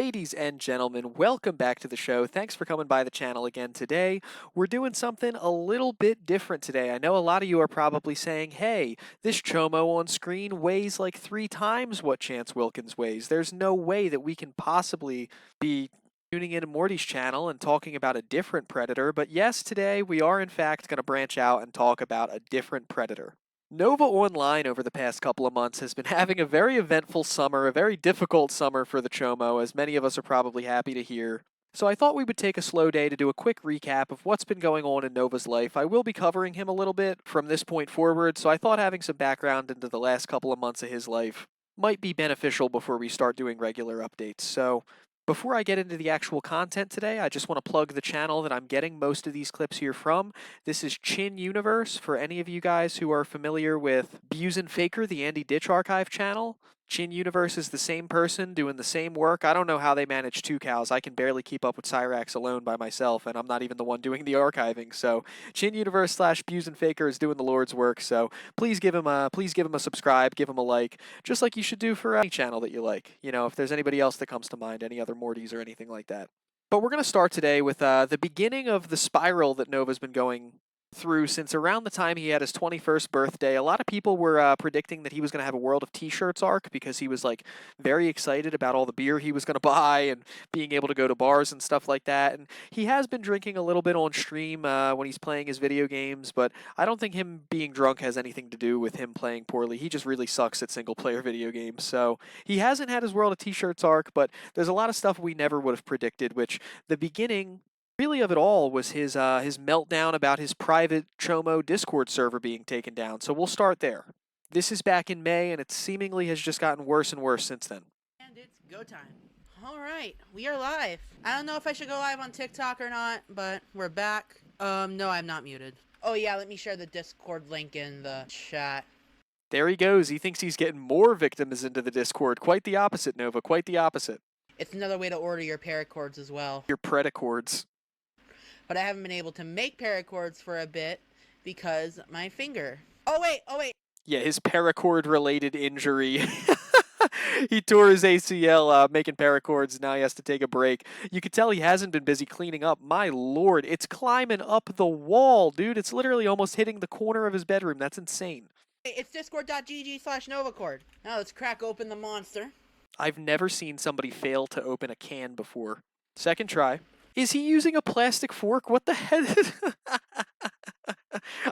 Ladies and gentlemen, welcome back to the show. Thanks for coming by the channel again today. We're doing something a little bit different today. I know a lot of you are probably saying, hey, this Chomo on screen weighs like 3 times what Chance Wilkins weighs. There's no way that we can possibly be tuning into Morty's channel and talking about a different predator. But yes, today we are in fact going to branch out and talk about a different predator. Nova Online over the past couple of months has been having a very eventful summer, a very difficult summer for the Chomo, as many of us are probably happy to hear. So I thought we would take a slow day to do a quick recap of what's been going on in Nova's life. I will be covering him a little bit from this point forward, so I thought having some background into the last couple of months of his life might be beneficial before we start doing regular updates. So before I get into the actual content today, I just want to plug the channel that I'm getting most of these clips here from. This is Chin Universe, for any of you guys who are familiar with Buse and Faker, the Andy Ditch Archive channel. Chin Universe is the same person doing the same work. I don't know how they manage 2 cows. I can barely keep up with Cyrax alone by myself, and I'm not even the one doing the archiving. So Chin Universe / Buse and Faker is doing the Lord's work. So please give him a subscribe, give him a like, just like you should do for any channel that you like. You know, if there's anybody else that comes to mind, any other Mortys or anything like that. But we're going to start today with the beginning of the spiral that Nova's been going through since around the time he had his 21st birthday. A lot of people were predicting that he was going to have a World of T-Shirts arc because he was like very excited about all the beer he was going to buy and being able to go to bars and stuff like that. And he has been drinking a little bit on stream when he's playing his video games, but I don't think him being drunk has anything to do with him playing poorly. He just really sucks at single-player video games. So he hasn't had his World of T-Shirts arc, but there's a lot of stuff we never would have predicted, which the beginning really of it all was his meltdown about his private Chomo Discord server being taken down. So we'll start there. This is back in May, and it seemingly has just gotten worse and worse since then. And it's go time. All right, we are live. I don't know if I should go live on TikTok or not, but we're back. No, I'm not muted. Oh yeah, let me share the Discord link in the chat. There he goes. He thinks he's getting more victims into the Discord. Quite the opposite, Nova. Quite the opposite. It's another way to order your paracords as well. Your Predatories. But I haven't been able to make paracords for a bit because my finger. Oh wait. Yeah, his paracord-related injury. He tore his ACL making paracords. Now he has to take a break. You can tell he hasn't been busy cleaning up. My lord, it's climbing up the wall, dude. It's literally almost hitting the corner of his bedroom. That's insane. It's discord.gg/novacord. Now let's crack open the monster. I've never seen somebody fail to open a can before. Second try. Is he using a plastic fork? What the heck?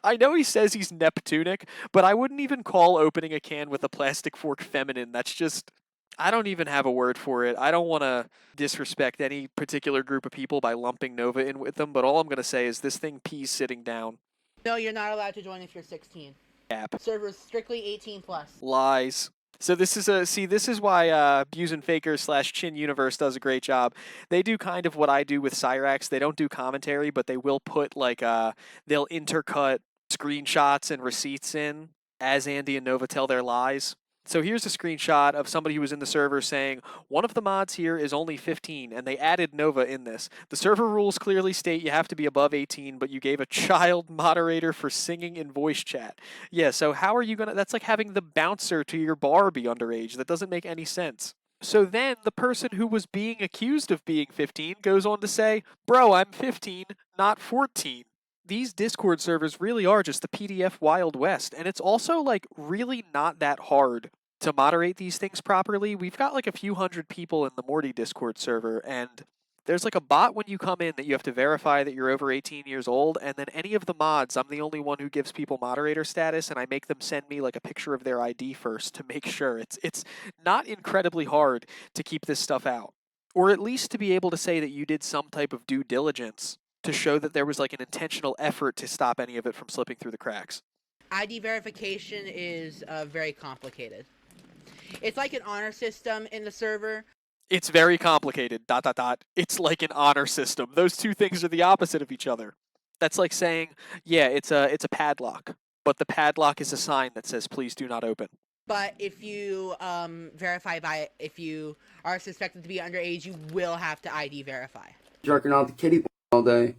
I know he says he's Neptunic, but I wouldn't even call opening a can with a plastic fork feminine. That's just... I don't even have a word for it. I don't want to disrespect any particular group of people by lumping Nova in with them, but all I'm going to say is this thing pees sitting down. No, you're not allowed to join if you're 16. Cap. Server's strictly 18+. Lies. So this is why Buse and Faker / Chin Universe does a great job. They do kind of what I do with Cyrax. They don't do commentary, but they will put like they'll intercut screenshots and receipts in as Andy and Nova tell their lies. So here's a screenshot of somebody who was in the server saying, one of the mods here is only 15, and they added Nova in this. The server rules clearly state you have to be above 18, but you gave a child moderator for singing in voice chat. Yeah, so how are you going to... That's like having the bouncer to your bar be underage. That doesn't make any sense. So then the person who was being accused of being 15 goes on to say, bro, I'm 15, not 14. These Discord servers really are just the PDF Wild West, and it's also, like, really not that hard to moderate these things properly. We've got, like, a few hundred people in the Morty Discord server, and there's, like, a bot when you come in that you have to verify that you're over 18 years old, and then any of the mods, I'm the only one who gives people moderator status, and I make them send me, like, a picture of their ID first to make sure. It's not incredibly hard to keep this stuff out, or at least to be able to say that you did some type of due diligence to show that there was like an intentional effort to stop any of it from slipping through the cracks. ID verification is very complicated. It's like an honor system in the server. It's very complicated, ... It's like an honor system. Those two things are the opposite of each other. That's like saying, yeah, it's a padlock, but the padlock is a sign that says, please do not open. But if you if you are suspected to be underage, you will have to ID verify. Jerking off the kitty all day.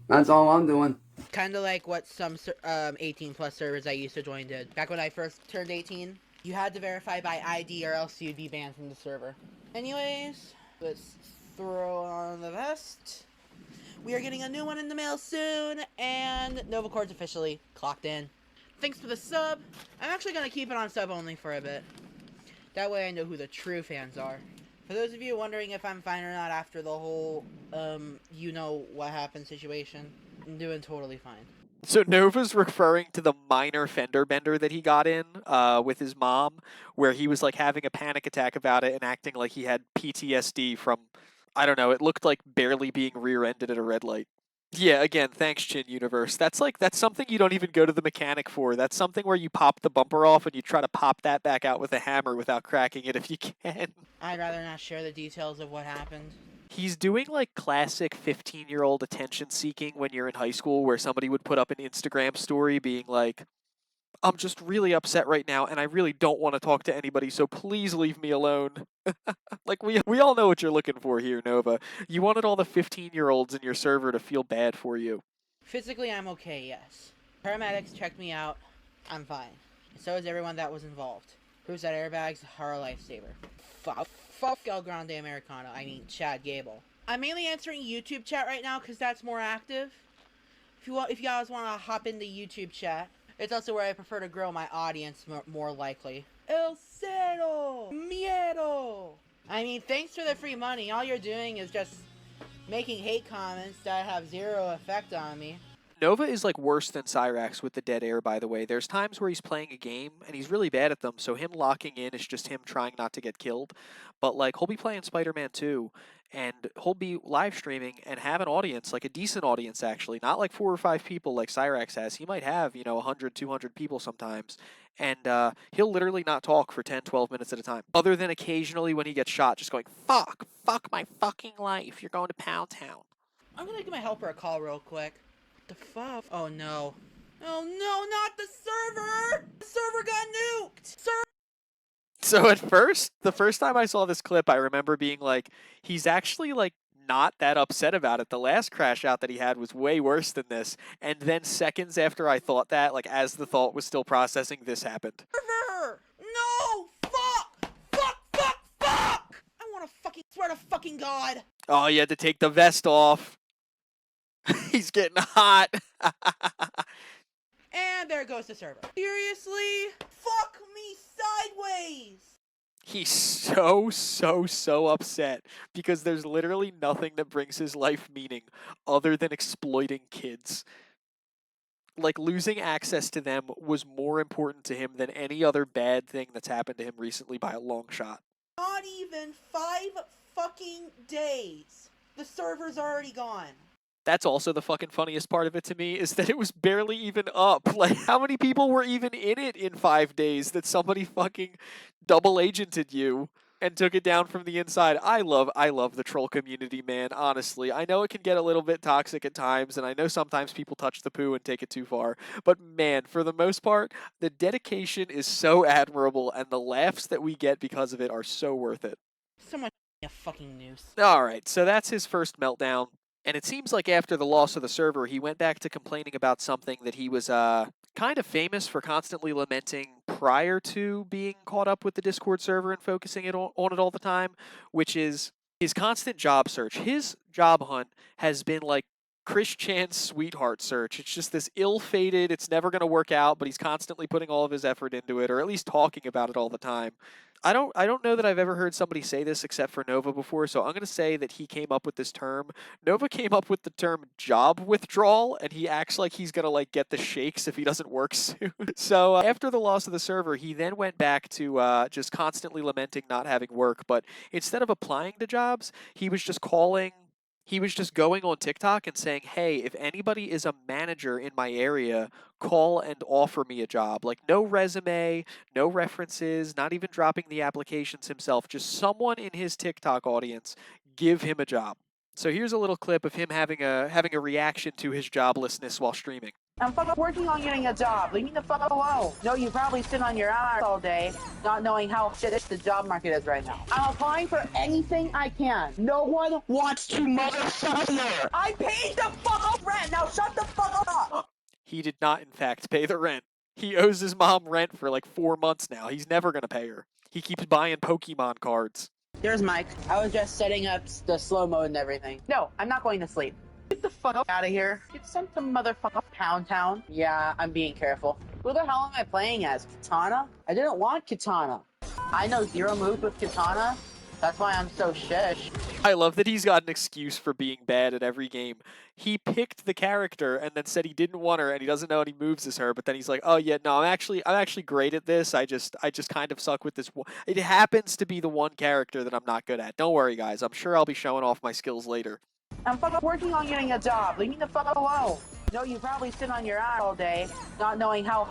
That's all I'm doing. Kind of like what some 18+ servers I used to join did. Back when I first turned 18, you had to verify by ID or else you'd be banned from the server. Anyways, Let's throw on the vest. We are getting a new one in the mail soon, and Nova Cord's officially clocked in. Thanks for the sub. I'm actually going to keep it on sub only for a bit. That way I know who the true fans are. For those of you wondering if I'm fine or not after the whole, you know what happened situation, I'm doing totally fine. So Nova's referring to the minor fender bender that he got in with his mom, where he was like having a panic attack about it and acting like he had PTSD from, I don't know, it looked like barely being rear-ended at a red light. Yeah, again, thanks, Chin Universe. That's something you don't even go to the mechanic for. That's something where you pop the bumper off and you try to pop that back out with a hammer without cracking it if you can. I'd rather not share the details of what happened. He's doing like classic 15-year-old attention seeking when you're in high school, where somebody would put up an Instagram story being like, I'm just really upset right now and I really don't want to talk to anybody, so please leave me alone. Like, we all know what you're looking for here, Nova. You wanted all the 15-year-olds in your server to feel bad for you. Physically, I'm okay, yes. Paramedics checked me out. I'm fine. And so is everyone that was involved. Proves that airbags are a lifesaver. Fuck El Grande Americano. I mean, Chad Gable. I'm mainly answering YouTube chat right now because that's more active. If you guys want to hop into YouTube chat, it's also where I prefer to grow my audience more likely. El cero miedo. I mean, thanks for the free money. All you're doing is just making hate comments that have zero effect on me. Nova is like worse than Cyrax with the dead air, by the way. There's times where he's playing a game and he's really bad at them, so him locking in is just him trying not to get killed. But like, he'll be playing Spider-Man 2 and he'll be live streaming and have an audience, like a decent audience actually, not like 4 or 5 people like Cyrax has. He might have, 100, 200 people sometimes. And he'll literally not talk for 10, 12 minutes at a time. Other than occasionally when he gets shot, just going, fuck my fucking life, you're going to Pound Town. I'm gonna give my helper a call real quick. The fuck? Oh no. Oh no, not the server! The server got nuked! So at first, the first time I saw this clip, I remember being like, he's actually like not that upset about it. The last crash out that he had was way worse than this. And then seconds after I thought that, like as the thought was still processing, this happened. Server! No! Fuck! Fuck! I wanna fucking swear to fucking God! Oh, you had to take the vest off. He's getting hot. And there goes the server. Seriously? Fuck me sideways! He's so upset because there's literally nothing that brings his life meaning other than exploiting kids. Like, losing access to them was more important to him than any other bad thing that's happened to him recently by a long shot. Not even 5 fucking days. The server's already gone. That's also the fucking funniest part of it to me, is that it was barely even up. Like, how many people were even in it in 5 days that somebody fucking double agented you and took it down from the inside? I love the troll community, man, honestly. I know it can get a little bit toxic at times, and I know sometimes people touch the poo and take it too far. But man, for the most part, the dedication is so admirable, and the laughs that we get because of it are so worth it. Someone a fucking noose. Alright, so that's his first meltdown. And it seems like after the loss of the server, he went back to complaining about something that he was kind of famous for constantly lamenting prior to being caught up with the Discord server and focusing on it all the time, which is his constant job search. His job hunt has been like Chris Chan's sweetheart search. It's just this ill-fated, it's never going to work out, but he's constantly putting all of his effort into it, or at least talking about it all the time. I don't know that I've ever heard somebody say this except for Nova before, so I'm going to say that he came up with this term. Nova came up with the term job withdrawal, and he acts like he's going to like get the shakes if he doesn't work soon. So after the loss of the server, he then went back to just constantly lamenting not having work, but instead of applying to jobs, he was just going on TikTok and saying, hey, if anybody is a manager in my area, call and offer me a job. Like, no resume, no references, not even dropping the applications himself. Just someone in his TikTok audience, give him a job. So here's a little clip of him having a reaction to his joblessness while streaming. I'm fucking working on getting a job. Leave me the fuck alone. No, you probably sit on your ass all day, not knowing how shit the job market is right now. I'm applying for anything I can. No one wants to motherfucker. I paid the fuck up rent. Now shut the fuck up. He did not, in fact, pay the rent. He owes his mom rent for like 4 months now. He's never going to pay her. He keeps buying Pokemon cards. There's Mike. I was just setting up the slow mode and everything. No, I'm not going to sleep. Get the fuck out of here. Get sent to motherfucking Pound Town. Yeah, I'm being careful. Who the hell am I playing as? Katana? I didn't want Katana. I know zero moves with Katana. That's why I'm so shish. I love that he's got an excuse for being bad at every game. He picked the character and then said he didn't want her and he doesn't know any moves as her, but then he's like, "Oh yeah, no, I'm actually great at this. I just kind of suck with this one. It happens to be the one character that I'm not good at. Don't worry, guys. I'm sure I'll be showing off my skills later." I'm fucking working on getting a job. Leave me the fuck alone. No, you probably sit on your ass all day, not knowing how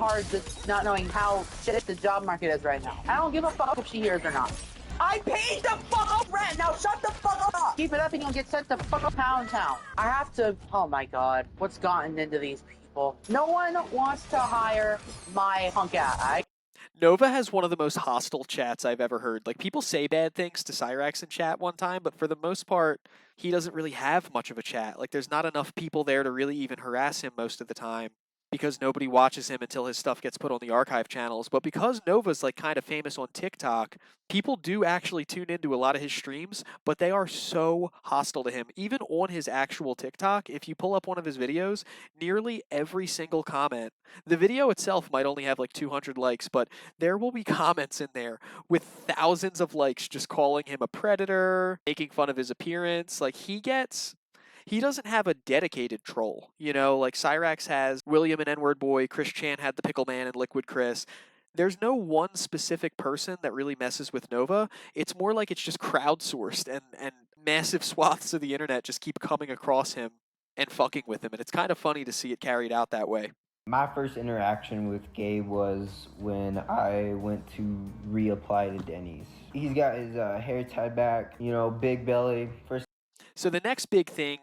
shit the job market is right now. I don't give a fuck if she hears or not. I paid the fuck up rent. Now shut the fuck up. Keep it up and you'll get sent to fuck Pound Town. I have to. Oh my god, what's gotten into these people? No one wants to hire my punk ass. Nova has one of the most hostile chats I've ever heard. Like, people say bad things to Cyrax in chat one time, but for the most part, he doesn't really have much of a chat. Like, there's not enough people there to really even harass him most of the time because nobody watches him until his stuff gets put on the archive channels. But because Nova's, like, kind of famous on TikTok, people do actually tune into a lot of his streams, but they are so hostile to him. Even on his actual TikTok, if you pull up one of his videos, nearly every single comment, the video itself might only have like 200 likes, but there will be comments in there with thousands of likes just calling him a predator, making fun of his appearance. Like, he doesn't have a dedicated troll, you know, like Cyrax has William and N-Word Boy, Chris Chan had the Pickle Man and Liquid Chris. There's no one specific person that really messes with Nova. It's more like it's just crowdsourced and massive swaths of the internet just keep coming across him and fucking with him. And it's kind of funny to see it carried out that way. My first interaction with Gabe was when I went to reapply to Denny's. He's got his hair tied back, you know, big belly. So the next big thing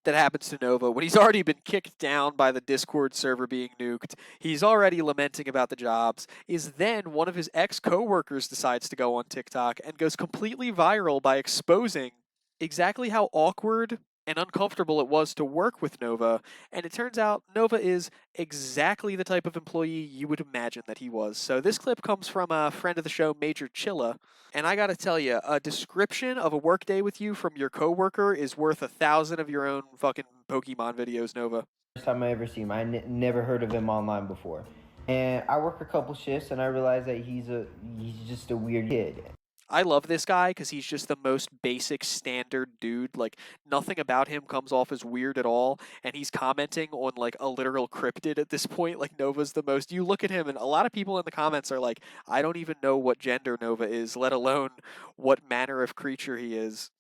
that happens to Nova, when he's already been kicked down by the Discord server being nuked, he's already lamenting about the jobs, is then one of his ex-coworkers decides to go on TikTok and goes completely viral by exposing exactly how awkward and uncomfortable it was to work with Nova, and it turns out Nova is exactly the type of employee you would imagine that he was. So this clip comes from a friend of the show, Major Chilla, and I gotta tell you, a description of a workday with you from your coworker is worth 1,000 of your own fucking Pokemon videos, Nova. First time I ever see him. I never heard of him online before. And I work a couple shifts and I realized that he's just a weird kid. I love this guy because he's just the most basic standard dude. Like, nothing about him comes off as weird at all, and he's commenting on like a literal cryptid at this point. Like, Nova's the most. You look at him, and a lot of people in the comments are like, I don't even know what gender Nova is, let alone what manner of creature he is.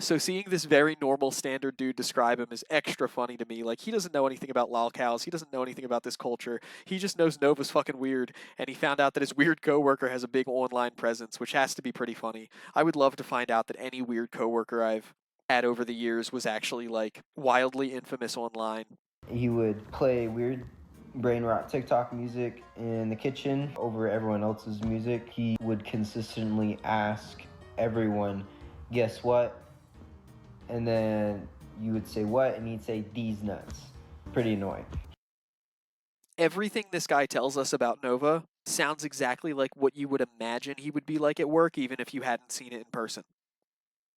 So seeing this very normal standard dude describe him is extra funny to me. Like, he doesn't know anything about lolcows. He doesn't know anything about this culture. He just knows Nova's fucking weird, and he found out that his weird coworker has a big online presence, which has to be pretty funny. I would love to find out that any weird coworker I've had over the years was actually, like, wildly infamous online. He would play weird brain rot TikTok music in the kitchen over everyone else's music. He would consistently ask everyone, guess what? And then you would say what, and he'd say these nuts. Pretty annoying. Everything this guy tells us about Nova sounds exactly like what you would imagine he would be like at work, even if you hadn't seen it in person.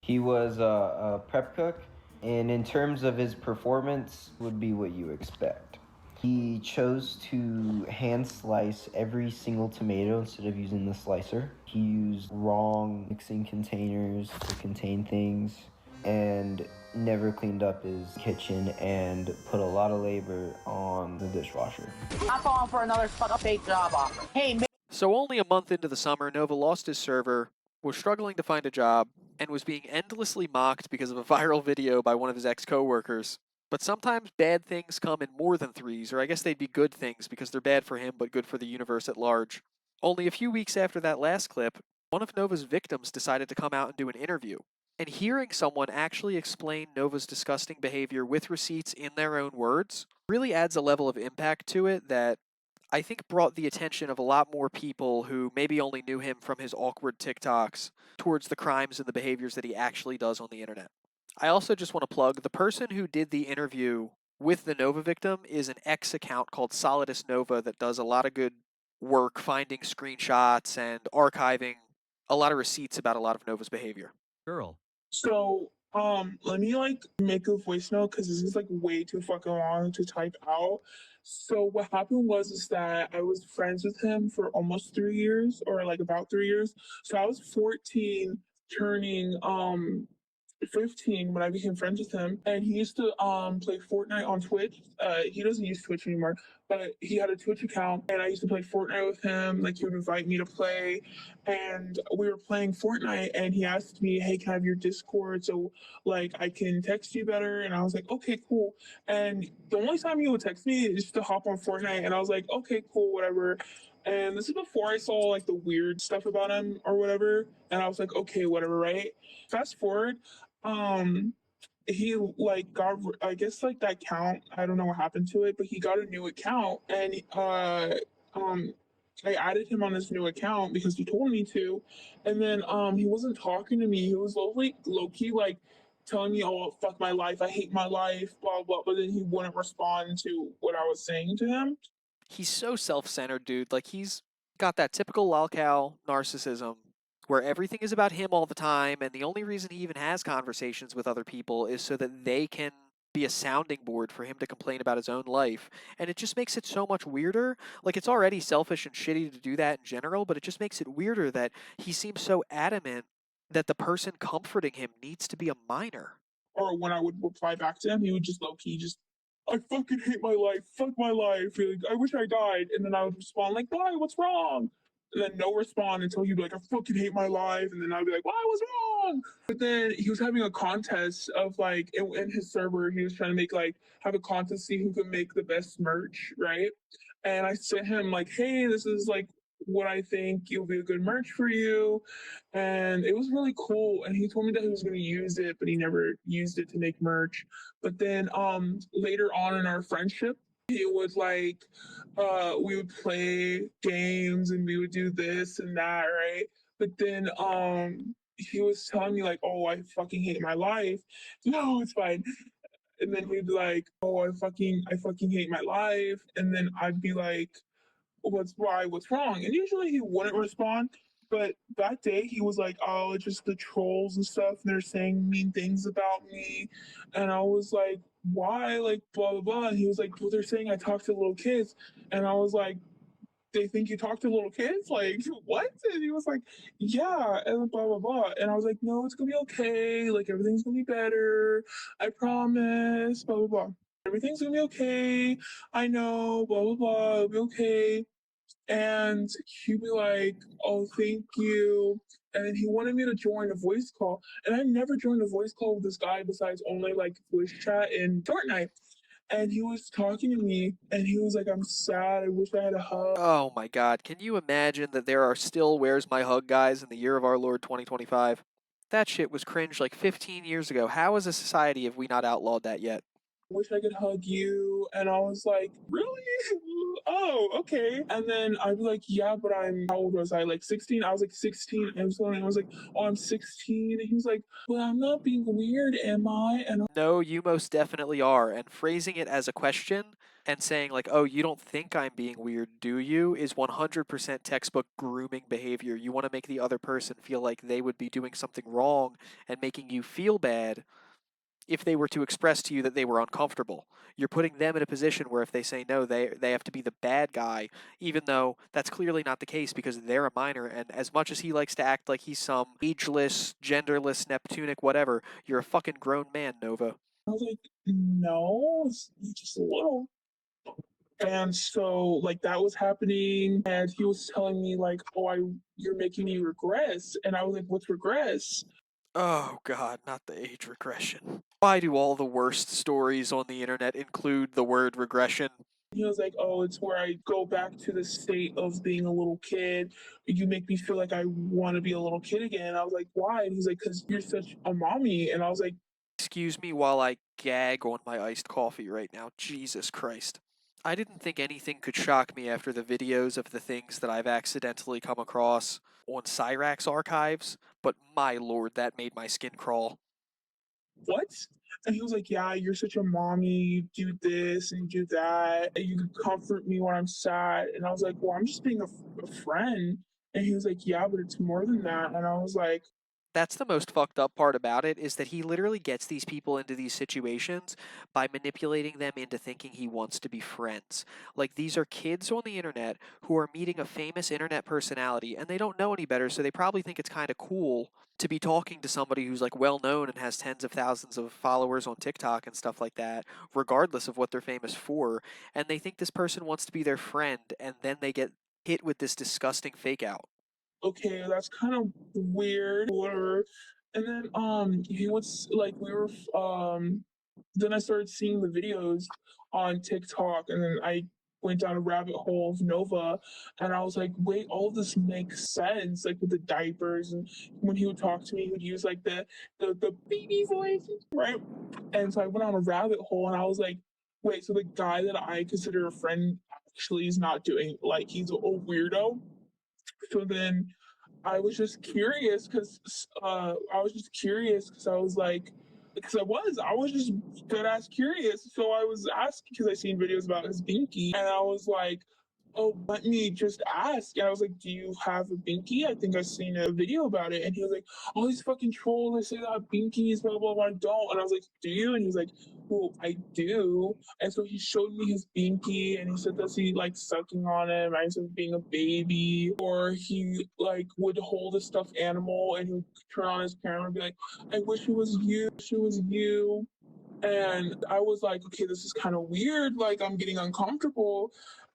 He was a prep cook, and in terms of his performance, would be what you expect. He chose to hand slice every single tomato instead of using the slicer. He used wrong mixing containers to contain things, and never cleaned up his kitchen and put a lot of labor on the dishwasher. I'm falling for another fucking fake job offer. Hey, So only a month into the summer, Nova lost his server, was struggling to find a job, and was being endlessly mocked because of a viral video by one of his ex-coworkers. But sometimes bad things come in more than threes, or I guess they'd be good things because they're bad for him but good for the universe at large. Only a few weeks after that last clip, one of Nova's victims decided to come out and do an interview. And hearing someone actually explain Nova's disgusting behavior with receipts in their own words really adds a level of impact to it that I think brought the attention of a lot more people who maybe only knew him from his awkward TikToks towards the crimes and the behaviors that he actually does on the internet. I also just want to plug the person who did the interview with the Nova victim is an ex account called Solidus Nova that does a lot of good work finding screenshots and archiving a lot of receipts about a lot of Nova's behavior. Girl. So, let me like make a voice note because this is like way too fucking long to type out. So what happened was is that I was friends with him for almost 3 years, or like about 3 years. So I was 14, turning 15 when I became friends with him, and he used to play Fortnite on Twitch. He doesn't use Twitch anymore, but he had a Twitch account, and I used to play Fortnite with him. Like he would invite me to play, and we were playing Fortnite, and he asked me, "Hey, can I have your Discord so like I can text you better?" And I was like, "Okay, cool." And the only time he would text me is just to hop on Fortnite, and I was like, "Okay, cool, whatever." And this is before I saw like the weird stuff about him or whatever, and I was like, "Okay, whatever," right? Fast forward, um he like got, I guess like that account, I don't know what happened to it, but he got a new account, and um I added him on this new account because he told me to, and then he wasn't talking to me. He was low key like telling me, "Oh, fuck my life, I hate my life, blah blah," but then he wouldn't respond to what I was saying to him. He's so self-centered, dude. Like he's got that typical lolcow narcissism where everything is about him all the time, and the only reason he even has conversations with other people is so that they can be a sounding board for him to complain about his own life. And it just makes it so much weirder. Like it's already selfish and shitty to do that in general, but it just makes it weirder that he seems so adamant that the person comforting him needs to be a minor. Or when I would reply back to him, he would just low key just, "I fucking hate my life. Fuck my life. Like, I wish I died." And then I would respond like, "Why? What's wrong?" And then no respond until he'd be like, "I fucking hate my life." And then I'd be like, "Why? What's wrong?" But then he was having a contest of like in his server, he was trying to make like have a contest, see who could make the best merch, right? And I sent him like, "Hey, this is like what I think it'll be a good merch for you." And it was really cool. And he told me that he was going to use it, but he never used it to make merch. But then later on in our friendship, he would like we would play games and we would do this and that, right? But then he was telling me like, "Oh, I fucking hate my life." No, it's fine. And then he'd be like, "Oh, I fucking hate my life." And then I'd be like, "What's wrong?" And usually he wouldn't respond. But that day he was like, "Oh, it's just the trolls and stuff, and they're saying mean things about me." And I was like, "Why?" Like blah blah blah. And he was like, "Well, they're saying I talk to little kids." And I was like, "They think you talk to little kids? Like what?" And he was like, "Yeah," and blah blah blah. And I was like, "No, it's gonna be okay. Like everything's gonna be better. I promise." Blah blah blah. "Everything's gonna be okay. I know. Blah blah blah. It'll be okay." And he'd be like, "Oh, thank you." And then he wanted me to join a voice call. And I never joined a voice call with this guy besides only like voice chat and Fortnite. And he was talking to me and he was like, "I'm sad. I wish I had a hug." Oh my god, can you imagine that there are still Where's My Hug guys in the year of our Lord 2025? That shit was cringe like 15 years ago. How as a society have we not outlawed that yet? "Wish I could hug you." And I was like, "Really?" "Oh, okay." And then I'd be like, "Yeah, but how old was I? Like 16?" I was like 16. And I was like, "Oh, I'm 16." And he was like, "Well, I'm not being weird, am I?" And No, you most definitely are. And phrasing it as a question and saying, like, oh, you don't think I'm being weird, do you? Is 100% textbook grooming behavior. You want to make the other person feel like they would be doing something wrong and making you feel bad if they were to express to you that they were uncomfortable. You're putting them in a position where if they say no, they have to be the bad guy, even though that's clearly not the case because they're a minor. And as much as he likes to act like he's some ageless, genderless, Neptunic, whatever, you're a fucking grown man, Nova. I was like, "No, it's just a little." And so like that was happening, and he was telling me like, "Oh, you're making me regress." And I was like, "What's regress?" Oh god, not the age regression. Why do all the worst stories on the internet include the word regression? He was like, "Oh, it's where I go back to the state of being a little kid. You make me feel like I want to be a little kid again." And I was like, "Why?" And he's like, "Because you're such a mommy." And I was like, Excuse me while I gag on my iced coffee right now. Jesus Christ. I didn't think anything could shock me after the videos of the things that I've accidentally come across on Cyrax archives, but my lord, that made my skin crawl. "What?" And he was like, "Yeah, you're such a mommy. You do this and do that. And you comfort me when I'm sad." And I was like, "Well, I'm just being a friend." And he was like, yeah, but it's more than that. And I was like, That's the most fucked up part about it, is that he literally gets these people into these situations by manipulating them into thinking he wants to be friends. Like, these are kids on the internet who are meeting a famous internet personality and they don't know any better, so they probably think it's kind of cool to be talking to somebody who's like well known and has tens of thousands of followers on TikTok and stuff like that, regardless of what they're famous for. And they think this person wants to be their friend, and then they get hit with this disgusting fake out. okay, that's kind of weird, whatever. And then he was like, we were then I started seeing the videos on TikTok, and then I went down a rabbit hole of Nova, and I was like, wait, all of this makes sense, like with the diapers, and when he would talk to me, he would use like the baby voice, right? And so I went on a rabbit hole, and I was like, wait, so the guy that I consider a friend actually is not doing, like, he's a weirdo. So then I was just curious because I was like, because I was just dead ass curious. So I was asking because I seen videos about his binky, and I was like, oh, let me just ask. And I was like, do you have a binky? I think I seen a video about it. And he was like, all these fucking trolls, they say that I have binkies, blah blah blah. I don't. And I was like, do you? And he was like, well, I do. And so he showed me his binky, and he said that he like sucking on it, reminds him of being a baby, or he like would hold a stuffed animal and he would turn on his camera and be like, I wish it was you, wish it was you. And I was like, okay, this is kind of weird. Like, I'm getting uncomfortable.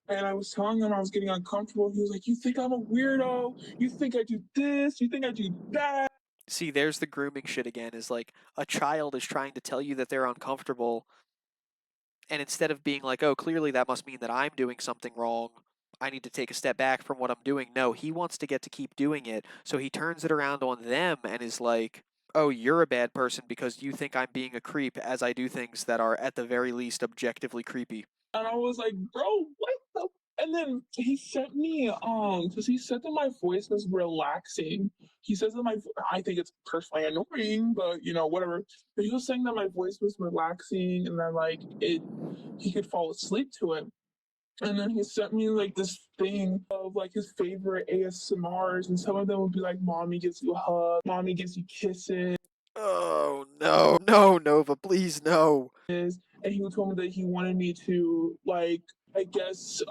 And I was telling him I was getting uncomfortable. He was like, you think I'm a weirdo? You think I do this? You think I do that? See, there's the grooming shit again, is like a child is trying to tell you that they're uncomfortable, and instead of being like, oh, clearly that must mean that I'm doing something wrong, I need to take a step back from what I'm doing. No, he wants to get to keep doing it, so he turns it around on them and is like, oh, you're a bad person because you think I'm being a creep as I do things that are at the very least objectively creepy. And I was like, bro, what the? And then he sent me, because he said that my voice was relaxing. He says that I think it's personally annoying, but you know, whatever. But he was saying that my voice was relaxing and that like he could fall asleep to it. And then he sent me like this thing of like his favorite ASMRs, and some of them would be like, "Mommy gives you a hug, mommy gives you kisses," Oh, no, no, Nova, please, no. and he told me that he wanted me to like, I guess,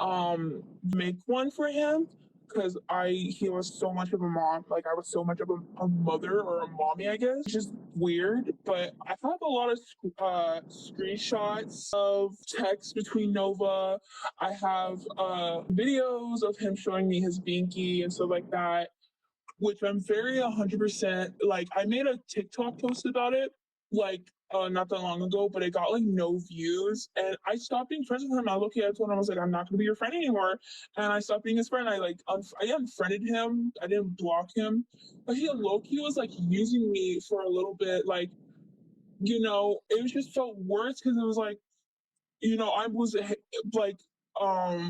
make one for him because he was so much of a mom, like I was so much of a mother or a mommy, I guess. It's just weird, but I have a lot of screenshots of text between Nova. I have videos of him showing me his binky and stuff like that, which I'm very 100% like. I made a TikTok post about it, like not that long ago, but it got like no views, and I stopped being friends with him. I looked at it and I was like, I'm not gonna be your friend anymore, and I stopped being his friend. I like I unfriended him. I didn't block him, but he low key was like using me for a little bit, like, it was just felt worse because it was like, I was like,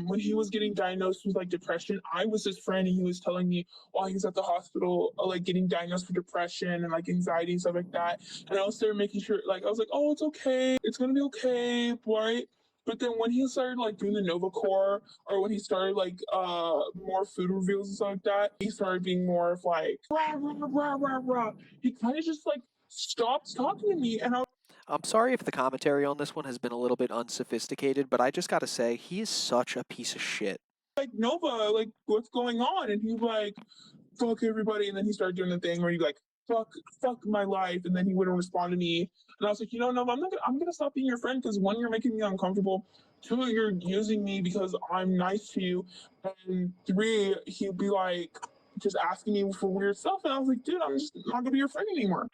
when he was getting diagnosed with like depression, I was his friend, and he was telling me while he was at the hospital, like getting diagnosed with depression and like anxiety and stuff like that. And I was there making sure, like, I was like, oh, it's okay, it's gonna be okay, right? But then when he started like doing the Nova Core, or when he started like more food reveals and stuff like that, he started being more of like rah rah rah rah rah. He kind of just like stopped talking to me, and I I'm sorry if the commentary on this one has been a little bit unsophisticated, but I just gotta say, he is such a piece of shit. like, Nova, like, what's going on? And he's like, fuck everybody. And then he started doing the thing where he's like, fuck my life. And then he wouldn't respond to me. And I was like, Nova, I'm gonna stop being your friend because one, you're making me uncomfortable. Two, you're using me because I'm nice to you. And three, he'd be like just asking me for weird stuff. And I was like, dude, I'm just not gonna be your friend anymore.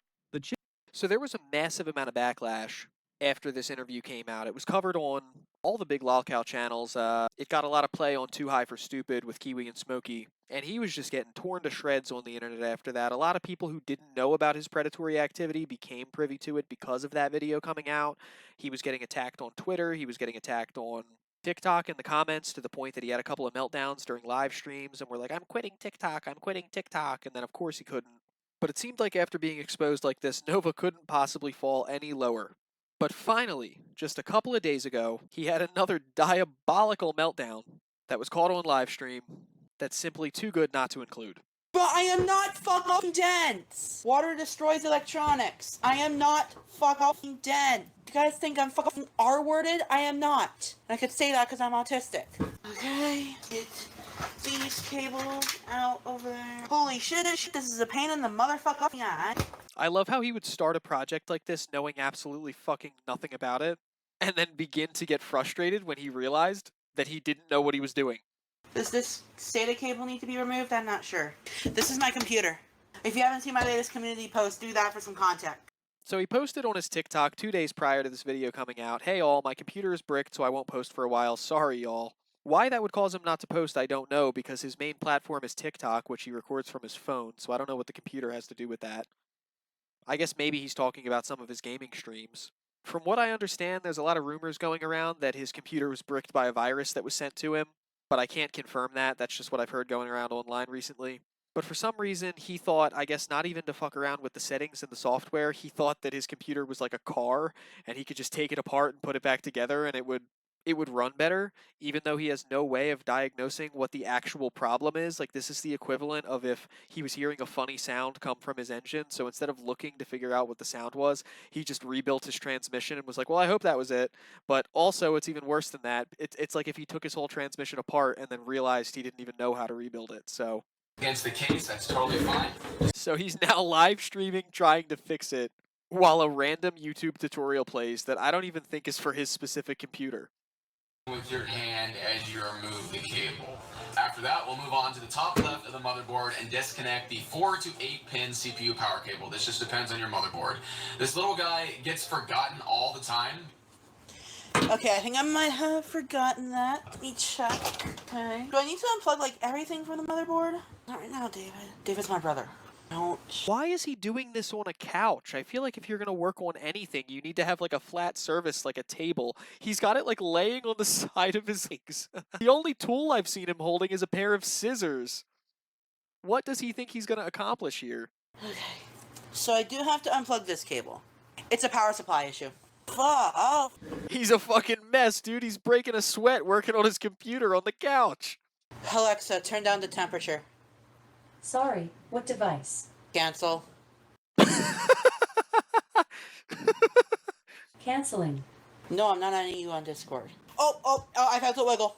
So there was a massive amount of backlash after this interview came out. It was covered on all the big lolcow channels. It got a lot of play on Too High for Stupid with Kiwi and Smokey, and he was just getting torn to shreds on the internet after that. A lot of people who didn't know about his predatory activity became privy to it because of that video coming out. He was getting attacked on Twitter. He was getting attacked on TikTok in the comments, to the point that he had a couple of meltdowns during live streams and were like, I'm quitting TikTok, I'm quitting TikTok. And then, of course, he couldn't. But it seemed like after being exposed like this, Nova couldn't possibly fall any lower. But finally, just a couple of days ago, he had another diabolical meltdown that was caught on live stream. that's simply too good not to include. But I am not fucking dense! Water destroys electronics. I am not fucking dense. You guys think I'm fucking R-worded? I am not. And I could say that because I'm autistic. Okay, get these cables out over there. Holy shit, this is a pain in the motherfucking eye. I love how he would start a project like this knowing absolutely fucking nothing about it, and then begin to get frustrated when he realized that he didn't know what he was doing. Does this SATA cable need to be removed? I'm not sure. This is my computer. If you haven't seen my latest community post, do that for some content. So he posted on his TikTok 2 days prior to this video coming out, "Hey all, my computer is bricked so I won't post for a while, sorry y'all." Why that would cause him not to post, I don't know, because his main platform is TikTok, which he records from his phone, so I don't know what the computer has to do with that. I guess maybe he's talking about some of his gaming streams. From what I understand, there's a lot of rumors going around that his computer was bricked by a virus that was sent to him, but I can't confirm that. That's just what I've heard going around online recently. But for some reason, he thought, I guess not even to fuck around with the settings and the software, he thought that his computer was like a car, and he could just take it apart and put it back together, and it would run better, even though he has no way of diagnosing what the actual problem is. Like, this is the equivalent of if he was hearing a funny sound come from his engine, so instead of looking to figure out what the sound was, he just rebuilt his transmission and was like, well, I hope that was it. But also, it's even worse than that. It's like if he took his whole transmission apart and then realized he didn't even know how to rebuild it, so... Against the case, that's totally fine. So he's now live streaming trying to fix it, while a random YouTube tutorial plays that I don't even think is for his specific computer. With your hand as you remove the cable. After that, we'll move on to the top left of the motherboard and disconnect the 4 to 8 pin CPU power cable. This just depends on your motherboard. This little guy gets forgotten all the time. Okay, I think I might have forgotten that. Let me check. Okay. Do I need to unplug like everything from the motherboard? Not right now, David. David's my brother. Don't. Why is he doing this on a couch? I feel like if you're going to work on anything, you need to have like a flat surface, like a table. He's got it like laying on the side of his legs. The only tool I've seen him holding is a pair of scissors. What does he think he's going to accomplish here? Okay. So I do have to unplug this cable. It's a power supply issue. Fuck off. He's a fucking mess, dude. He's breaking a sweat working on his computer on the couch. Alexa, turn down the temperature. Sorry, what device? Cancel. Canceling. No, I'm not adding you on Discord. Oh, I felt it wiggle.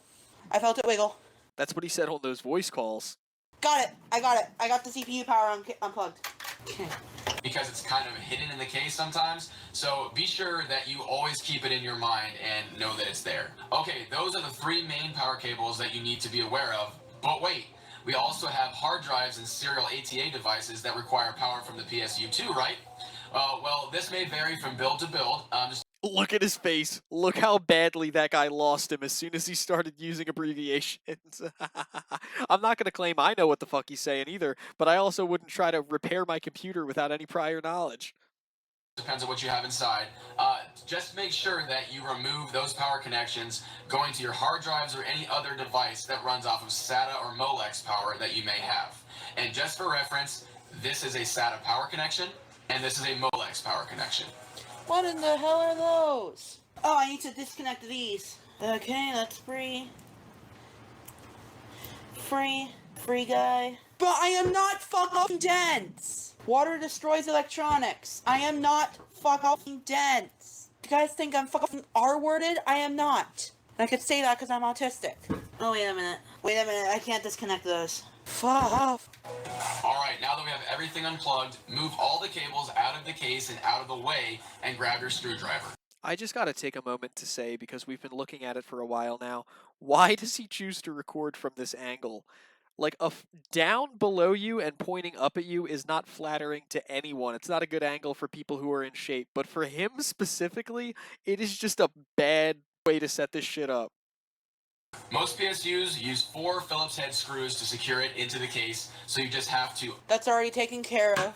I felt it wiggle. That's what he said on those voice calls. Got it. I got the CPU power unplugged. Okay. Because it's kind of hidden in the case sometimes. So be sure that you always keep it in your mind and know that it's there. Okay, those are the 3 main power cables that you need to be aware of. But wait, we also have hard drives and serial ATA devices that require power from the PSU too, right? Well, this may vary from build to build. Look at his face. Look how badly that guy lost him as soon as he started using abbreviations. I'm not going to claim I know what the fuck he's saying either, but I also wouldn't try to repair my computer without any prior knowledge. Depends on what you have inside. Just make sure that you remove those power connections going to your hard drives or any other device that runs off of SATA or Molex power that you may have. And just for reference, this is a SATA power connection, and this is a Molex power connection. What in the hell are those? Oh, I need to disconnect these. Okay, that's free. Free guy. But I am not fucking dense! Water destroys electronics. I am not fucking dense. You guys think I'm fucking R-worded? I am not. And I could say that because I'm autistic. Oh, wait a minute. I can't disconnect those. Fuck off. Alright, now that we have everything unplugged, move all the cables out of the case and out of the way and grab your screwdriver. I just gotta take a moment to say, because we've been looking at it for a while now, why does he choose to record from this angle? Like, down below you and pointing up at you is not flattering to anyone. It's not a good angle for people who are in shape. But for him specifically, it is just a bad way to set this shit up. Most PSUs use 4 Phillips head screws to secure it into the case, so you just have to... That's already taken care of.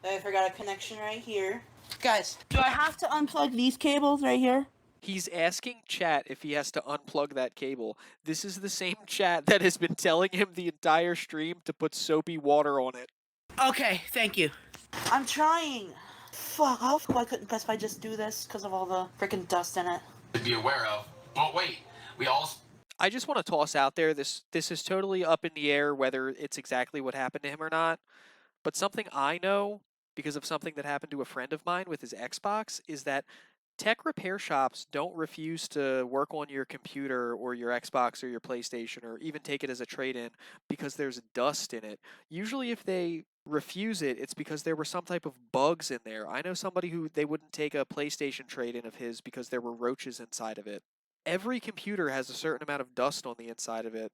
I forgot a connection right here. Guys, do I have to unplug these cables right here? He's asking chat if he has to unplug that cable. This is the same chat that has been telling him the entire stream to put soapy water on it. Okay, thank you. I'm trying. Fuck off. Why couldn't Best Buy just do this because of all the freaking dust in it? ...to be aware of. But wait, we all... I just want to toss out there this is totally up in the air whether it's exactly what happened to him or not. But something I know because of something that happened to a friend of mine with his Xbox is that tech repair shops don't refuse to work on your computer or your Xbox or your PlayStation or even take it as a trade-in because there's dust in it. Usually if they refuse it, it's because there were some type of bugs in there. I know somebody who they wouldn't take a PlayStation trade-in of his because there were roaches inside of it. Every computer has a certain amount of dust on the inside of it.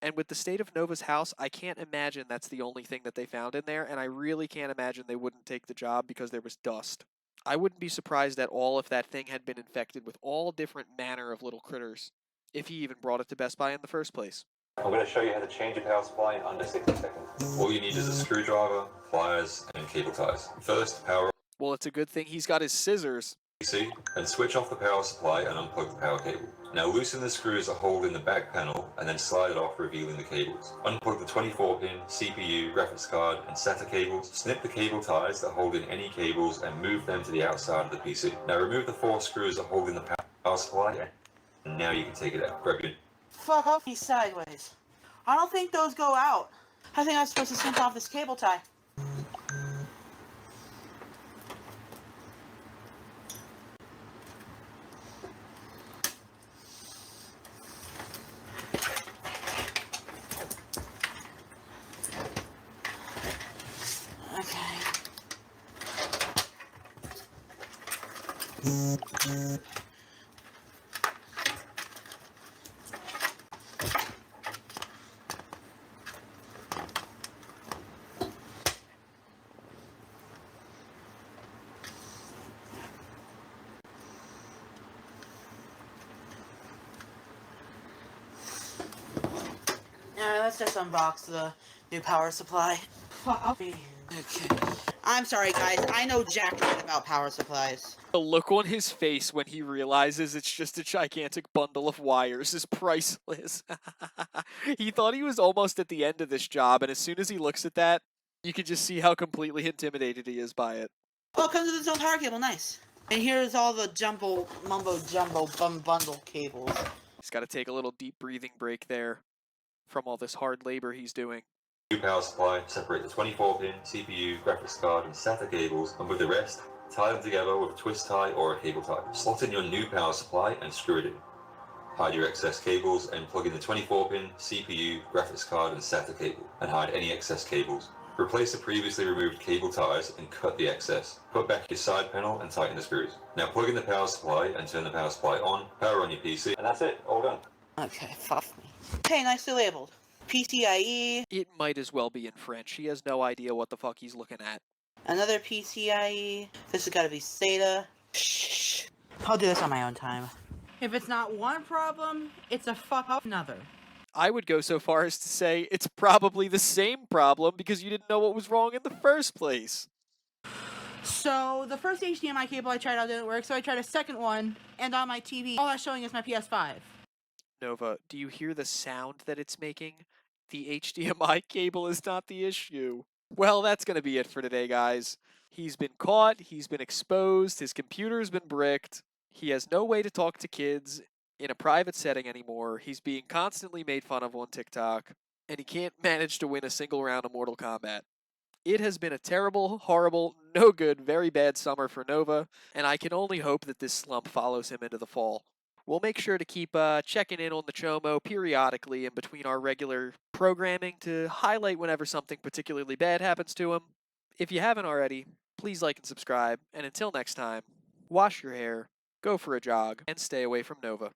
And with the state of Nova's house, I can't imagine that's the only thing that they found in there, and I really can't imagine they wouldn't take the job because there was dust. I wouldn't be surprised at all if that thing had been infected with all different manner of little critters, if he even brought it to Best Buy in the first place. I'm going to show you how to change a power supply in under 60 seconds. All you need is a screwdriver, pliers, and cable ties. First, power Well, it's a good thing he's got his scissors. PC and switch off the power supply and unplug the power cable. Now loosen the screws that hold in the back panel and then slide it off, revealing the cables. Unplug the 24-pin CPU, graphics card, and SATA cables. Snip the cable ties that hold in any cables and move them to the outside of the PC. Now remove the 4 screws that hold in the power supply, and now you can take it out. Grab your... Fuck off, he's sideways. I don't think those go out. I think I'm supposed to snip off this cable tie. Okay. Alright, let's just unbox the new power supply. Fuck me. Okay. I'm sorry, guys. I know jack shit about power supplies. The look on his face when he realizes it's just a gigantic bundle of wires is priceless. He thought he was almost at the end of this job, and as soon as he looks at that, you can just see how completely intimidated he is by it. Oh, it comes with its own power cable. Nice. And here's all the mumbo-jumbo bundle cables. He's got to take a little deep breathing break there from all this hard labor he's doing. New power supply, separate the 24-pin CPU, graphics card, and SATA cables, and with the rest, tie them together with a twist tie or a cable tie. Slot in your new power supply and screw it in. Hide your excess cables and plug in the 24-pin CPU, graphics card, and SATA cable, and hide any excess cables. Replace the previously removed cable ties and cut the excess. Put back your side panel and tighten the screws. Now plug in the power supply and turn the power supply on, power on your PC, and that's it, all done. Okay, fuck me. Okay, nicely labeled. PCIe. It might as well be in French. He has no idea what the fuck he's looking at. Another PCIe. This has got to be SATA. Shh. I'll do this on my own time. If it's not one problem, it's a fuck up another. I would go so far as to say it's probably the same problem because you didn't know what was wrong in the first place. So, the first HDMI cable I tried out didn't work, so I tried a second one, and on my TV, all that's showing is my PS5. Nova, do you hear the sound that it's making? The HDMI cable is not the issue. Well, that's going to be it for today, guys. He's been caught, he's been exposed, his computer's been bricked, he has no way to talk to kids in a private setting anymore, he's being constantly made fun of on TikTok, and he can't manage to win a single round of Mortal Kombat. It has been a terrible, horrible, no good, very bad summer for Nova, and I can only hope that this slump follows him into the fall. We'll make sure to keep checking in on the Chomo periodically in between our regular programming to highlight whenever something particularly bad happens to him. If you haven't already, please like and subscribe, and until next time, wash your hair, go for a jog, and stay away from Nova.